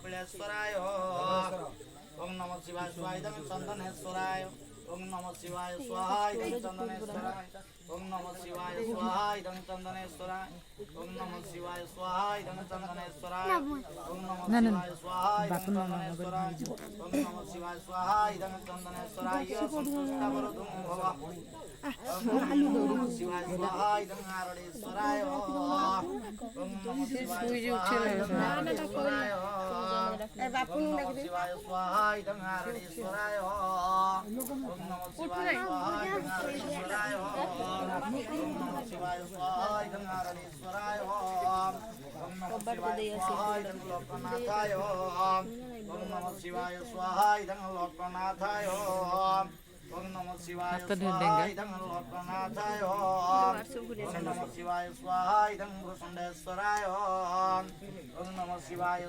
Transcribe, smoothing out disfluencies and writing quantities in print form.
कपिलेश्वराय ओम नमः शिवाय स्वाहा इदं चंदनेश्वराय ओम नमः शिवाय स्वाहा इदं चंदनेश्वराय ओम नमः शिवाय स्वाहा इदं चंदनेश्वराय ओम नमः शिवाय स्वाहा इदं चंदनेश्वराय ओम नमः शिवाय स्वाहा इदं चंदनेश्वराय ओम नमः शिवाय स्वाहा इदं चंदनेश्वराय संतुष्टवरदं भव ओम नमः शिवाय स्वाहा इदं नारायणेश्वराय ओम नमः शिवाय स्वाहा इदं नारायणेश्वराय ओम नमः शिवाय स्वाहा इदं नारायणेश्वराय ओम नमः शिवाय स्वाहा इदं नारायणेश्वराय ओम नमः शिवाय स्वाहा इदं नारायणेश्वराय ओम नमः शिवाय स्वाहा इदं लोकनाथाय ओम नमः शिवाय स्वाहा इदं लोकनाथाय ओम नमः शिवाय स्वाहा इदं लोकनाथाय ओम नमः शिवाय स्वाहा इदं भूषणेश्वराय ओम नमः शिवाय